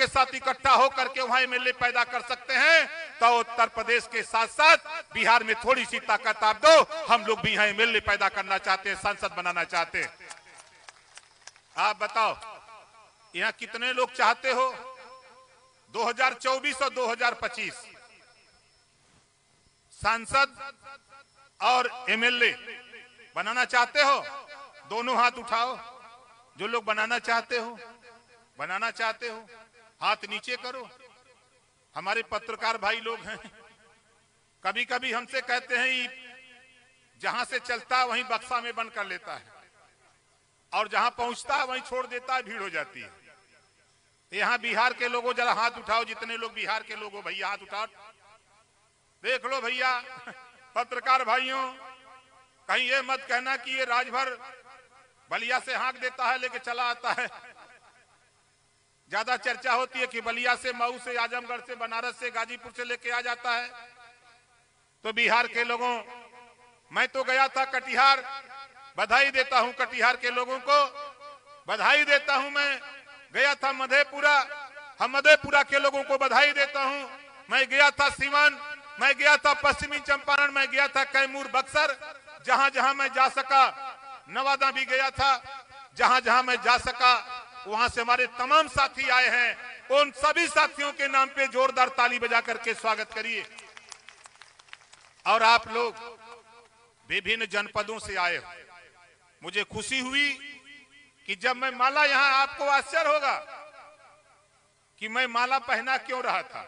के साथ इकट्ठा होकर के वहां एमएलए पैदा कर सकते हैं, तो उत्तर प्रदेश के साथ साथ बिहार में थोड़ी सी ताकत आप दो। हम लोग भी यहाँ एमएलए पैदा करना चाहते हैं, सांसद बनाना चाहते हैं। आप बताओ यहाँ कितने लोग चाहते हो 2024 और 2025 सांसद और एमएलए बनाना चाहते हो? दोनों हाथ उठाओ। जो लोग बनाना चाहते हो हाथ नीचे करो। हमारे पत्रकार भाई लोग हैं, कभी कभी हमसे कहते हैं जहां से चलता है वहीं बक्सा में बंद कर लेता है और जहां पहुंचता है वहीं छोड़ देता है, भीड़ हो जाती है। यहाँ बिहार के लोगों जरा हाथ उठाओ, जितने लोग बिहार के लोगों भैया हाथ उठाओ। देख लो भैया पत्रकार भाइयों, कहीं ये मत कहना कि ये राजभर बलिया से हाँक देता है लेके चला आता है। ज्यादा चर्चा होती है कि बलिया से, मऊ से, आजमगढ़ से, बनारस से, गाजीपुर से लेके आ जाता है। तो बिहार के लोगों, मैं तो गया था कटिहार, बधाई देता हूं कटिहार के लोगों को, बधाई देता हूं। मैं गया था मधेपुरा, हम मधेपुरा के लोगों को बधाई देता हूं। मैं गया था सीवान, मैं गया था पश्चिमी चंपारण, मैं गया था कैमूर, बक्सर, जहां जहां मैं जा सका, नवादा भी गया था, जहां जहां मैं जा सका वहां से हमारे तमाम साथी आए हैं। उन सभी साथियों के नाम पे जोरदार ताली बजा करके स्वागत करिए। और आप लोग विभिन्न जनपदों से आए हो, मुझे खुशी हुई कि जब मैं माला, यहां आपको आश्चर्य होगा कि मैं माला पहना क्यों रहा था।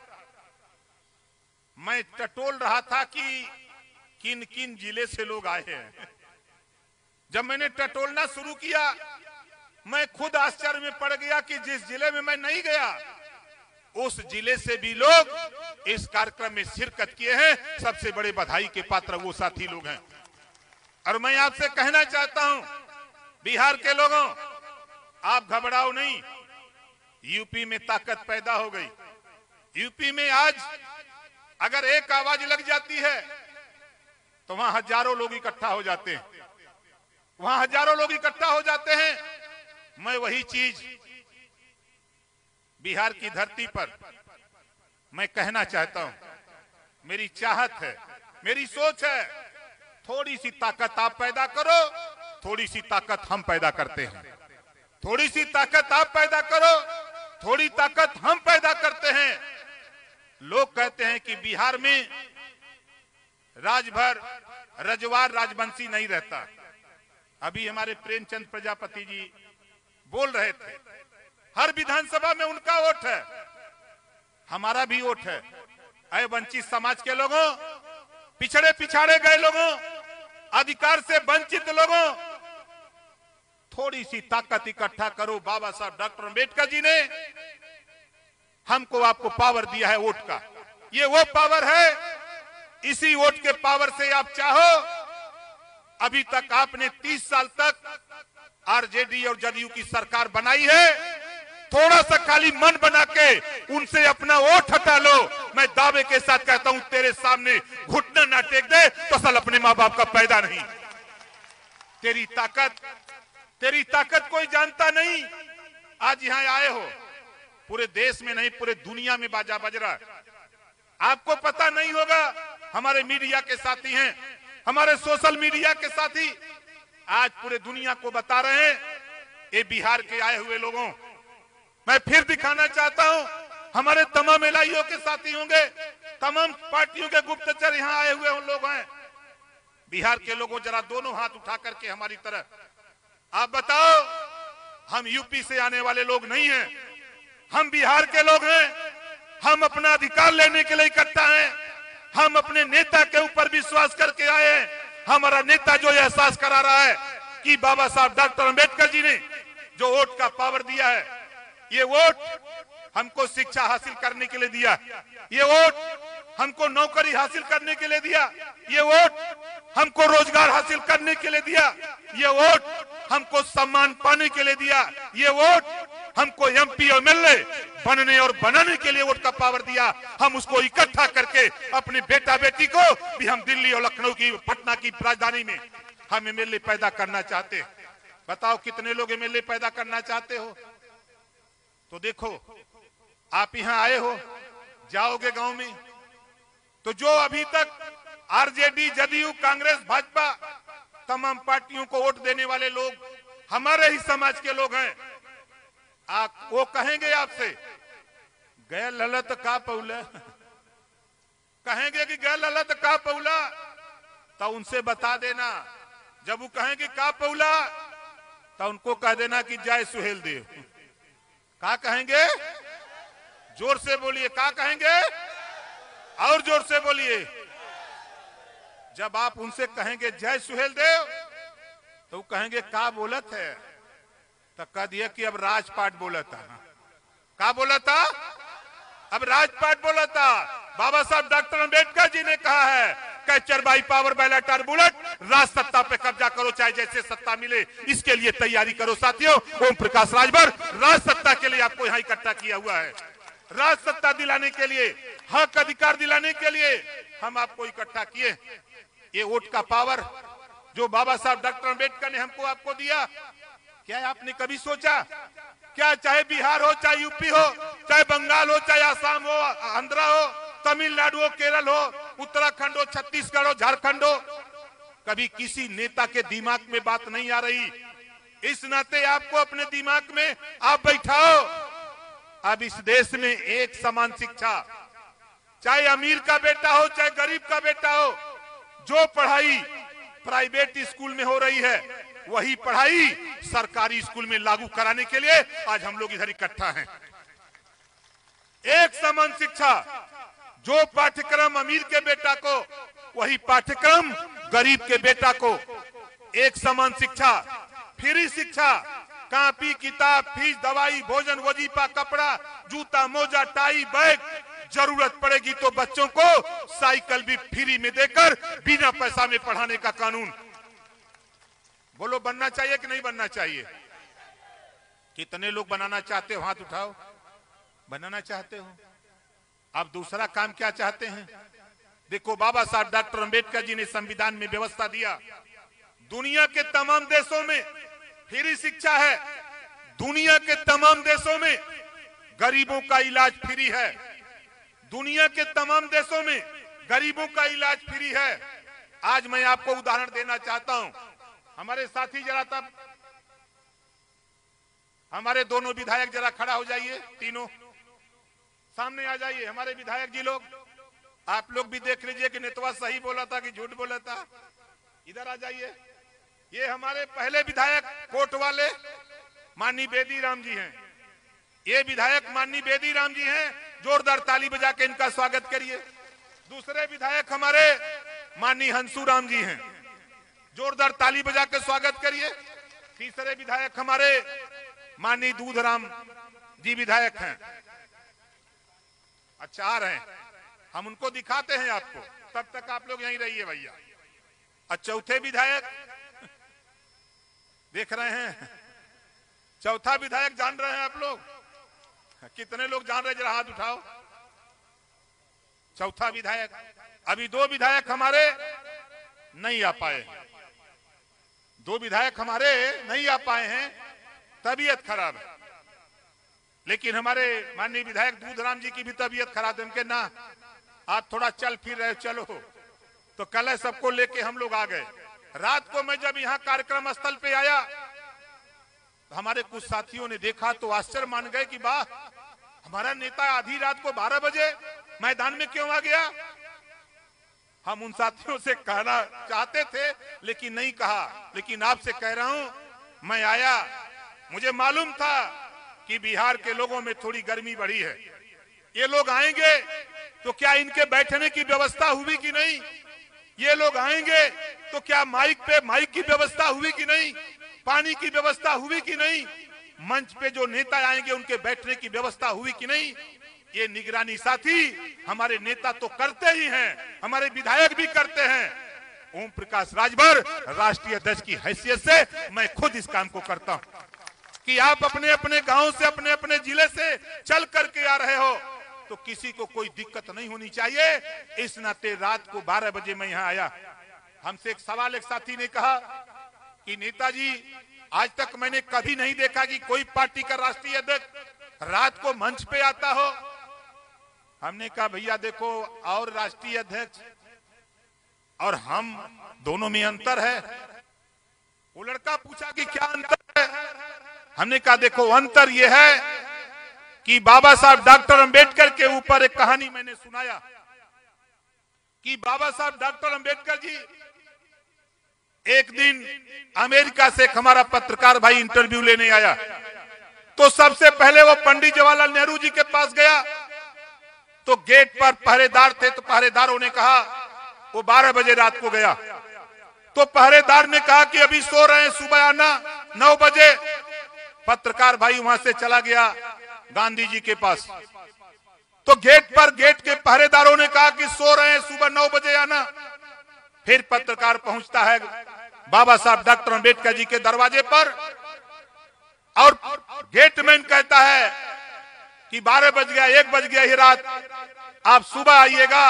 मैं टटोल रहा था कि किन किन जिले से लोग आए हैं। जब मैंने टटोलना शुरू किया मैं खुद आश्चर्य में पड़ गया कि जिस जिले में मैं नहीं गया उस जिले से भी लोग इस कार्यक्रम में शिरकत किए हैं। सबसे बड़े बधाई के पात्र वो साथी लोग हैं। और मैं आपसे कहना चाहता हूं बिहार के लोगों, आप घबराओ नहीं। यूपी में ताकत पैदा हो गई। यूपी में आज अगर एक आवाज लग जाती है तो वहां हजारों लोग इकट्ठा हो जाते हैं, वहां हजारों लोग इकट्ठा हो जाते हैं। मैं वही चीज बिहार की धरती पर मैं कहना चाहता हूं। मेरी चाहत है, मेरी सोच है, थोड़ी सी ताकत आप पैदा करो, थोड़ी सी ताकत हम पैदा करते हैं। थोड़ी सी ताकत आप पैदा करो, थोड़ी ताकत हम पैदा करते हैं। लोग कहते हैं कि बिहार में राजभर रजवार राजवंशी नहीं रहता। अभी हमारे प्रेमचंद प्रजापति जी बोल रहे थे, हर विधानसभा में उनका वोट है, हमारा भी वोट है। अय वंचित समाज के लोगों, पिछड़े पिछाड़े गए लोगों, अधिकार से वंचित लोगों, थोड़ी सी ताकत इकट्ठा करो। बाबा साहब डॉक्टर अम्बेडकर जी ने हमको आपको पावर दिया है वोट का। ये वो पावर है, इसी वोट के पावर से आप चाहो। अभी तक आपने 30 साल तक आरजेडी और जदयू की सरकार बनाई है। थोड़ा सा खाली मन बना के उनसे अपना वोट हटा लो। मैं दावे के साथ कहता हूं तेरे सामने घुटना ना टेक दे तो साल अपने माँ बाप का पैदा नहीं। तेरी ताकत कोई जानता नहीं। आज यहां आए हो, पूरे देश में नहीं पूरे दुनिया में बाजा बज रहा है। आपको पता नहीं होगा, हमारे मीडिया के साथी हैं, हमारे सोशल मीडिया के साथी आज पूरे दुनिया को बता रहे हैं। ये बिहार के आए हुए लोगों, मैं फिर दिखाना चाहता हूं, हमारे तमाम एलआईओ के साथी होंगे, तमाम पार्टियों के गुप्तचर यहाँ आए हुए उन लोग हैं। बिहार के लोगों जरा दोनों हाथ उठा करके हमारी तरफ आप बताओ, हम यूपी से आने वाले लोग नहीं हैं, हम बिहार के लोग हैं। हम अपना अधिकार लेने के लिए इकट्ठा हैं। हम अपने नेता के ऊपर विश्वास करके आए हैं। हमारा नेता जो एहसास करा रहा है कि बाबा साहब डॉक्टर अम्बेडकर जी ने जो वोट का पावर दिया है, ये वोट हमको शिक्षा हासिल करने के लिए दिया, ये वोट हमको नौकरी हासिल करने के लिए दिया, ये वोट हमको रोजगार हासिल करने के लिए दिया, ये वोट हमको सम्मान पाने के लिए दिया, ये वोट हमको एमपी और एमएलए बनने और बनाने के लिए वोट का पावर दिया। हम उसको इकट्ठा करके अपने बेटा बेटी को भी हम दिल्ली और लखनऊ की, पटना की राजधानी में हम एमएलए पैदा करना चाहते हैं। बताओ कितने लोग एमएलए पैदा करना चाहते हो? तो देखो आप यहां आए हो, जाओगे गांव में, तो जो अभी तक आरजेडी, जदयू, कांग्रेस, भाजपा तमाम पार्टियों को वोट देने वाले लोग हमारे ही समाज के लोग हैं, वो कहेंगे आपसे गए ललत का पौला, कहेंगे कि गए ललत का पौला, तो उनसे बता देना, जब वो कहेंगे का पौला तो उनको कह देना कि जय सुहेल देव। का कहेंगे? जोर से बोलिए, का कहेंगे? और जोर से बोलिए। जब आप उनसे कहेंगे जय सुहेल देव तो वो कहेंगे का बोलत है, तो कह दिया कि अब राजपाट बोला था। का बोला था? अब राजपाट बोला था। बाबा साहब डॉक्टर अंबेडकर जी ने कहा है कैचर बाई पावर बैलेट और बुलेट, राज सत्ता पे कब्जा करो चाहे जैसे सत्ता मिले, इसके लिए तैयारी करो साथियों। ओम प्रकाश राजभर राज सत्ता के लिए आपको यहाँ इकट्ठा किया हुआ है, राज सत्ता दिलाने के लिए, हक अधिकार दिलाने के लिए हम आपको इकट्ठा किए। ये वोट का पावर जो बाबा साहब डॉक्टर अंबेडकर ने हमको आपको दिया, क्या आपने कभी सोचा? क्या चाहे बिहार हो, चाहे यूपी हो, चाहे बंगाल हो, चाहे आसाम हो, आंध्रा हो, तमिलनाडु हो, केरल हो, उत्तराखंड हो, छत्तीसगढ़ हो, झारखंड हो, कभी किसी नेता के दिमाग में बात नहीं आ रही? इस नाते आपको अपने दिमाग में आप बैठाओ, अब इस देश में एक समान शिक्षा, चाहे अमीर का बेटा हो, चाहे गरीब का बेटा हो, जो पढ़ाई प्राइवेट स्कूल में हो रही है वही पढ़ाई सरकारी स्कूल में लागू कराने के लिए आज हम लोग इधर इकट्ठा हैं। एक समान शिक्षा, जो पाठ्यक्रम अमीर के बेटा को वही पाठ्यक्रम गरीब के बेटा को, एक समान शिक्षा, फ्री शिक्षा, कॉपी किताब, फीस, दवाई, भोजन, वजीफा, कपड़ा, जूता, मोजा, टाई, बैग, जरूरत पड़ेगी तो बच्चों को साइकिल भी फ्री में देकर बिना पैसा में पढ़ाने का कानून। बोलो बनना चाहिए कि नहीं बनना चाहिए? कितने लोग बनाना चाहते हो? हाथ उठाओ। बनाना चाहते हो? अब दूसरा काम क्या चाहते हैं? देखो, बाबा साहब डॉक्टर अंबेडकर जी ने संविधान में व्यवस्था दिया, दुनिया के तमाम देशों में फ्री शिक्षा है, दुनिया के तमाम देशों में गरीबों का इलाज फ्री है, दुनिया के तमाम देशों में गरीबों का इलाज फ्री है। आज मैं आपको उदाहरण देना चाहता हूं। हमारे साथी जरा तब हमारे दोनों विधायक जरा खड़ा हो जाइए, तीनों सामने आ जाइए। हमारे विधायक जी लोग, आप लोग भी देख लीजिए कि नेतवा सही बोला था कि झूठ बोला था। इधर आ जाइए। ये हमारे पहले विधायक कोट वाले माननीय बेदी राम जी हैं। ये विधायक माननीय बेदी राम जी हैं, जोरदार ताली बजा के इनका स्वागत करिए। दूसरे विधायक हमारे माननीय हंसू राम जी हैं, जोरदार ताली बजा के स्वागत करिए। तीसरे विधायक हमारे माननीय दूधराम जी विधायक हैं। अच्छा, आ रहे हैं, हम उनको दिखाते हैं आपको, तब तक आप लोग यहीं रहिए भैया। और चौथे विधायक देख रहे हैं, चौथा विधायक जान रहे हैं आप लोग? कितने लोग जान रहे? जरा हाथ उठाओ। चौथा विधायक, अभी दो विधायक हमारे नहीं आ पाए, दो विधायक हमारे नहीं आ पाए हैं, तबीयत खराब है। लेकिन हमारे माननीय विधायक दूधराम जी की भी तबीयत खराब है। उनके ना आप थोड़ा चल फिर रहे, चलो, तो कल सबको लेके हम लोग आ गए। रात को मैं जब यहाँ कार्यक्रम स्थल पे आया तो हमारे कुछ साथियों ने देखा तो आश्चर्य मान गए कि वाह, हमारा नेता आधी रात को 12 बजे मैदान में क्यों आ गया। हम उन साथियों से कहना चाहते थे लेकिन नहीं कहा, लेकिन आपसे कह रहा हूं, मैं आया, मुझे मालूम था कि बिहार के लोगों में थोड़ी गर्मी बढ़ी है। ये लोग आएंगे तो क्या इनके बैठने की व्यवस्था हुई कि नहीं? ये लोग आएंगे तो क्या माइक पे माइक की व्यवस्था हुई कि नहीं? पानी की व्यवस्था हुई कि नहीं? मंच पे जो नेता आएंगे उनके बैठने की व्यवस्था हुई कि नहीं? ये निगरानी साथी हमारे नेता तो करते ही हैं, हमारे विधायक भी करते हैं। ओम प्रकाश राजभर राष्ट्रीय अध्यक्ष की हैसियत से मैं खुद इस काम को करता हूं कि आप अपने अपने गांव से, अपने अपने जिले से चल करके आ रहे हो तो किसी को कोई दिक्कत नहीं होनी चाहिए। इस नाते रात को 12 बजे मैं यहाँ आया। हमसे एक सवाल एक साथी ने कहा कि नेताजी, आज तक मैंने कभी नहीं देखा कि कोई पार्टी का राष्ट्रीय अध्यक्ष रात को मंच पे आता हो। हमने कहा भैया देखो, और राष्ट्रीय अध्यक्ष और हम दोनों में अंतर है। वो लड़का पूछा कि क्या अंतर है। हमने कहा देखो, अंतर यह है कि बाबा साहब डॉक्टर अंबेडकर के ऊपर एक कहानी मैंने सुनाया कि बाबा साहब डॉक्टर अंबेडकर जी एक दिन अमेरिका से एक हमारा पत्रकार भाई इंटरव्यू लेने आया, तो सबसे पहले वो पंडित जवाहरलाल नेहरू जी के पास गया। तो गेट पर पहरेदार थे, तो पहरेदारों ने कहा, वो 12 बजे रात को गया, तो पहरेदार ने कहा कि अभी सो रहे हैं, सुबह आना 9 बजे। पत्रकार भाई वहां से चला गया गांधी जी के पास। तो गेट के पहरेदारों ने कहा कि सो रहे हैं, सुबह 9 बजे आना। फिर पत्रकार पहुंचता है बाबा साहब डॉक्टर अंबेडकर जी के दरवाजे पर, और गेटमैन कहता है कि 12 बज गया, 1 बज गया ही रात, आप सुबह आइएगा।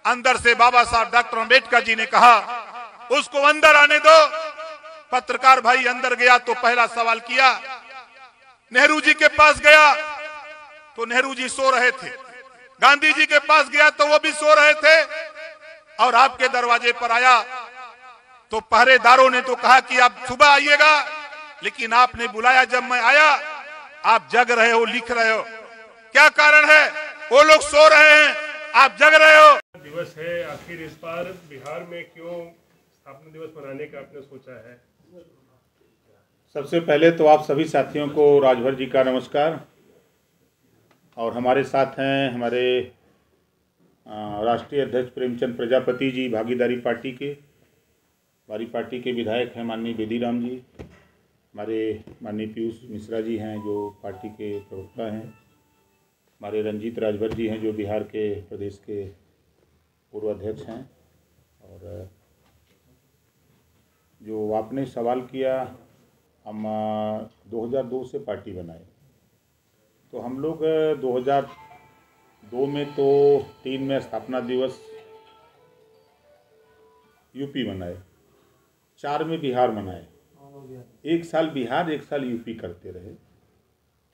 अंदर से बाबा साहब डॉक्टर अंबेडकर जी ने कहा उसको अंदर आने दो। पत्रकार भाई अंदर गया तो पहला सवाल किया, नेहरू जी के पास गया तो नेहरू जी सो रहे थे, गांधी जी के पास गया तो वो भी सो रहे थे, और आपके दरवाजे पर आया तो पहरेदारों ने तो कहा कि आप सुबह आइएगा, लेकिन आपने बुलाया जब मैं आया, आप जग रहे हो, लिख रहे हो। क्या कारण है? वो लोग सो रहे हैं, आप जग रहे हो। दिवस है, आखिर इस बार बिहार में क्यों स्थापना दिवस मनाने का आपने सोचा है? सबसे पहले तो आप सभी साथियों को राजभर जी का नमस्कार। और हमारे साथ हैं हमारे राष्ट्रीय अध्यक्ष प्रेमचंद प्रजापति जी, भागीदारी पार्टी के, हमारी पार्टी के विधायक हैं माननीय बेदीराम जी, हमारे माननीय पीयूष मिश्रा जी हैं जो पार्टी के प्रवक्ता हैं, हमारे रंजीत राजभर जी हैं जो बिहार के प्रदेश के पूर्व अध्यक्ष हैं। और जो आपने सवाल किया, हम 2002 से पार्टी बनाए, तो हम लोग 2002 में तो 3 में स्थापना दिवस यूपी मनाए, 4 में बिहार मनाए, 1 साल बिहार 1 साल यूपी करते रहे।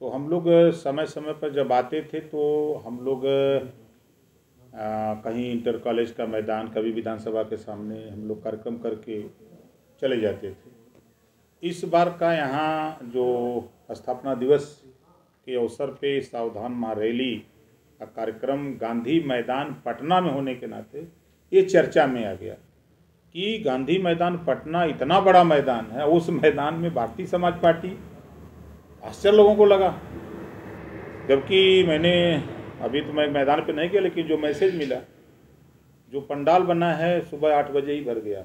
तो हम लोग समय समय पर जब आते थे तो हम लोग कहीं इंटर कॉलेज का मैदान, कभी विधानसभा के सामने हम लोग कार्यक्रम करके चले जाते थे। इस बार का यहाँ जो स्थापना दिवस के अवसर पे सावधान महारैली का कार्यक्रम गांधी मैदान पटना में होने के नाते ये चर्चा में आ गया कि गांधी मैदान पटना इतना बड़ा मैदान है, उस मैदान में भारतीय समाज पार्टी। आश्चर्य लोगों को लगा, जबकि मैंने अभी तो मैं मैदान पे नहीं गया, लेकिन जो मैसेज मिला, जो पंडाल बना है सुबह 8 बजे ही भर गया।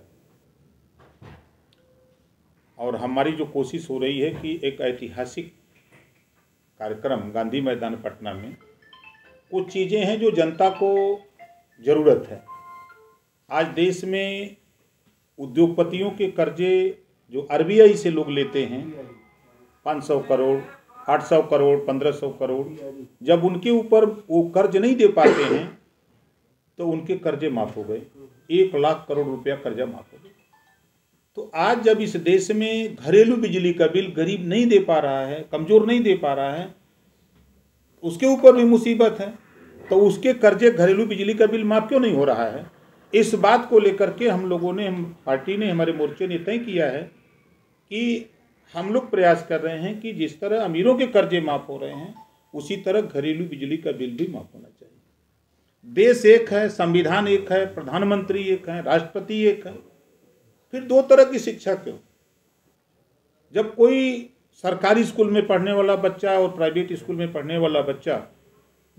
और हमारी जो कोशिश हो रही है कि एक ऐतिहासिक कार्यक्रम गांधी मैदान पटना में, कुछ चीज़ें हैं जो जनता को ज़रूरत है। आज देश में उद्योगपतियों के कर्जे जो आरबीआई से लोग लेते हैं, 500 करोड़, 800 करोड़, 1500 करोड़, जब उनके ऊपर वो कर्ज नहीं दे पाते हैं तो उनके कर्जे माफ़ हो गए। 1 लाख करोड़ रुपया कर्जा माफ़ हो गया। तो आज जब इस देश में घरेलू बिजली का बिल गरीब नहीं दे पा रहा है, कमज़ोर नहीं दे पा रहा है, उसके ऊपर भी मुसीबत है, तो उसके कर्जे घरेलू बिजली का बिल माफ़ क्यों नहीं हो रहा है? इस बात को लेकर के हम लोगों ने, पार्टी ने, हमारे मोर्चे ने तय किया है कि हम लोग प्रयास कर रहे हैं कि जिस तरह अमीरों के कर्जे माफ़ हो रहे हैं, उसी तरह घरेलू बिजली का बिल भी माफ़ होना चाहिए। देश एक है, संविधान एक है, प्रधानमंत्री एक है, राष्ट्रपति एक है, फिर 2 तरह की शिक्षा क्यों? जब कोई सरकारी स्कूल में पढ़ने वाला बच्चा और प्राइवेट स्कूल में पढ़ने वाला बच्चा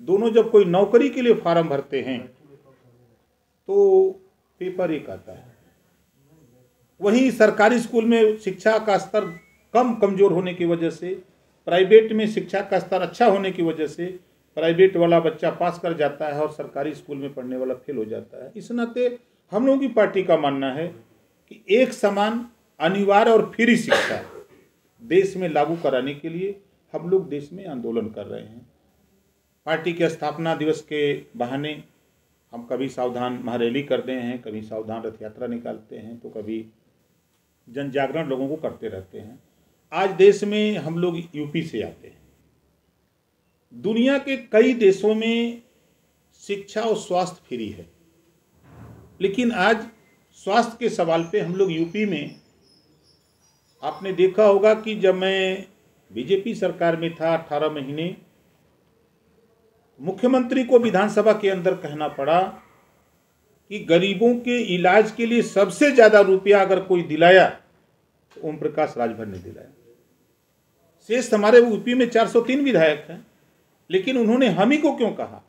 दोनों जब कोई नौकरी के लिए फार्म भरते हैं तो पेपर एक आता है। वहीं सरकारी स्कूल में शिक्षा का स्तर कमज़ोर होने की वजह से, प्राइवेट में शिक्षा का स्तर अच्छा होने की वजह से प्राइवेट वाला बच्चा पास कर जाता है और सरकारी स्कूल में पढ़ने वाला फेल हो जाता है। इस नाते हम लोगों की पार्टी का मानना है कि एक समान, अनिवार्य और फ्री शिक्षा देश में लागू कराने के लिए हम लोग देश में आंदोलन कर रहे हैं। पार्टी के स्थापना दिवस के बहाने हम कभी सावधान महारैली करते हैं, कभी सावधान रथ यात्रा निकालते हैं, तो कभी जन जागरण लोगों को करते रहते हैं। आज देश में हम लोग यूपी से आते हैं, दुनिया के कई देशों में शिक्षा और स्वास्थ्य फ्री है, लेकिन आज स्वास्थ्य के सवाल पे हम लोग यूपी में, आपने देखा होगा कि जब मैं बीजेपी सरकार में था 18 महीने, मुख्यमंत्री को विधानसभा के अंदर कहना पड़ा कि गरीबों के इलाज के लिए सबसे ज़्यादा रुपया अगर कोई दिलाया तो ओम प्रकाश राजभर ने दिलाया। शेष हमारे यूपी में 403 विधायक हैं, लेकिन उन्होंने हम ही को क्यों कहा?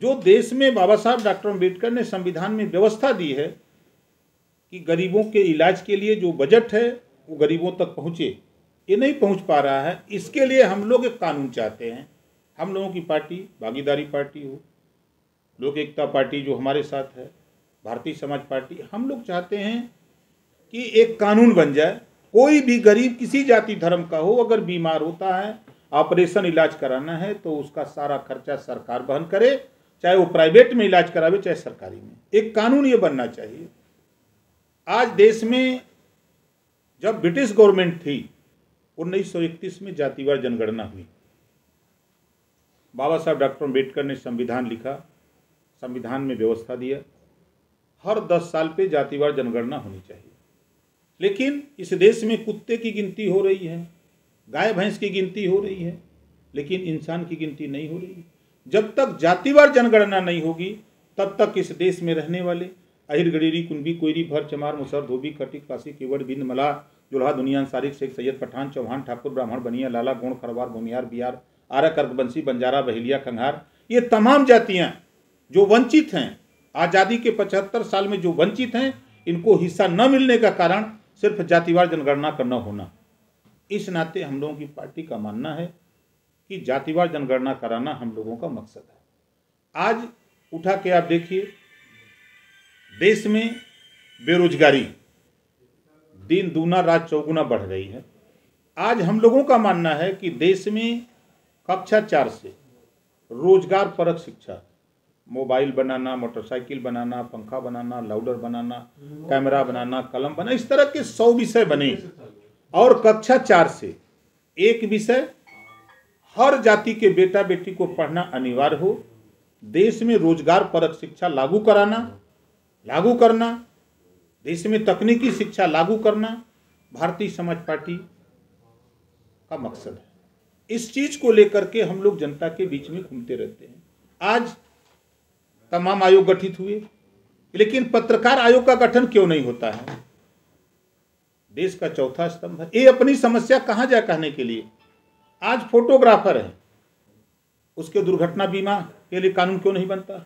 जो देश में बाबा साहब डॉक्टर अम्बेडकर ने संविधान में व्यवस्था दी है कि गरीबों के इलाज के लिए जो बजट है वो गरीबों तक पहुँचे, ये नहीं पहुँच पा रहा है। इसके लिए हम लोग एक कानून चाहते हैं। हम लोगों की पार्टी भागीदारी पार्टी हो, लोक एकता पार्टी जो हमारे साथ है, भारतीय समाज पार्टी, हम लोग चाहते हैं कि एक कानून बन जाए, कोई भी गरीब किसी जाति धर्म का हो, अगर बीमार होता है, ऑपरेशन इलाज कराना है तो उसका सारा खर्चा सरकार वहन करे, चाहे वो प्राइवेट में इलाज करावे चाहे सरकारी में। एक कानून ये बनना चाहिए। आज देश में जब ब्रिटिश गवर्नमेंट थी 1931 में जातिवार जनगणना हुई। बाबा साहब डॉक्टर अम्बेडकर ने संविधान लिखा, संविधान में व्यवस्था दिया हर 10 साल पे जातिवार जनगणना होनी चाहिए। लेकिन इस देश में कुत्ते की गिनती हो रही है, गाय भैंस की गिनती हो रही है, लेकिन इंसान की गिनती नहीं हो रही है। जब तक जातिवार जनगणना नहीं होगी तब तक इस देश में रहने वाले अहिर गडीरी कुंभी कोयरी भर चमार मुसर धोबी खटिक काशी केवड़ बिंद मला जुल्हा दुनियान सारिक शेख सैयद पठान चौहान ठाकुर ब्राह्मण बनिया लाला गोण खरवार भूमियार बिहार आरा कर्कबंसी बंजारा बहेलिया खंघार, ये तमाम जातियां जो वंचित हैं, आज़ादी के 75 साल में जो वंचित हैं, इनको हिस्सा न मिलने का कारण सिर्फ जातिवार जनगणना का न होना। इस नाते हम लोगों की पार्टी का मानना है कि जातिवार जनगणना कराना हम लोगों का मकसद है। आज उठा के आप देखिए, देश में बेरोजगारी दिन दूना रात चौगुना बढ़ रही है। आज हम लोगों का मानना है कि देश में कक्षा 4 से रोजगार परक शिक्षा, मोबाइल बनाना, मोटरसाइकिल बनाना, पंखा बनाना, लाउडर बनाना, कैमरा बनाना, कलम बनाना, इस तरह के 100 विषय बने और कक्षा 4 से एक विषय हर जाति के बेटा बेटी को पढ़ना अनिवार्य हो। देश में रोजगार परक शिक्षा लागू करना, देश में तकनीकी शिक्षा लागू करना भारतीय समाज पार्टी का मकसद है। इस चीज को लेकर के हम लोग जनता के बीच में घूमते रहते हैं। आज तमाम आयोग गठित हुए, लेकिन पत्रकार आयोग का गठन क्यों नहीं होता है? देश का चौथा स्तंभ है, ये अपनी समस्या कहां जाए कहने के लिए। आज फोटोग्राफर है, उसके दुर्घटना बीमा के लिए कानून क्यों नहीं बनता?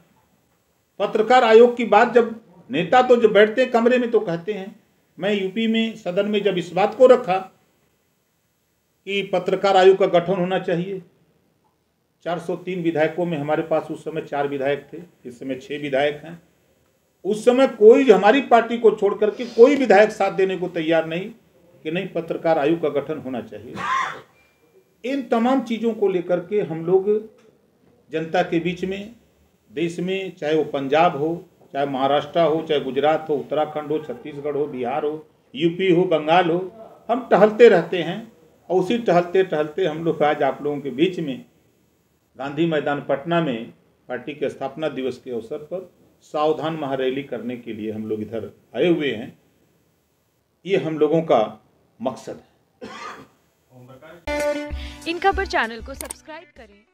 पत्रकार आयोग की बात जब नेता तो जब बैठते हैं कमरे में तो कहते हैं, मैं यूपी में सदन में जब इस बात को रखा कि पत्रकार आयोग का गठन होना चाहिए, 403 विधायकों में हमारे पास उस समय 4 विधायक थे, इस समय 6 विधायक हैं। उस समय कोई हमारी पार्टी को छोड़ करके कोई विधायक साथ देने को तैयार नहीं कि नहीं पत्रकार आयोग का गठन होना चाहिए। इन तमाम चीज़ों को लेकर के हम लोग जनता के बीच में, देश में, चाहे वो पंजाब हो, चाहे महाराष्ट्र हो, चाहे गुजरात हो, उत्तराखंड हो, छत्तीसगढ़ हो, बिहार हो, यूपी हो, बंगाल हो, हम टहलते रहते हैं। और उसी टहलते टहलते हम लोग आज आप लोगों के बीच में गांधी मैदान पटना में पार्टी के स्थापना दिवस के अवसर पर सावधान महारैली करने के लिए हम लोग इधर आए हुए हैं। ये हम लोगों का मकसद है। इन खबर चैनल को सब्सक्राइब करें।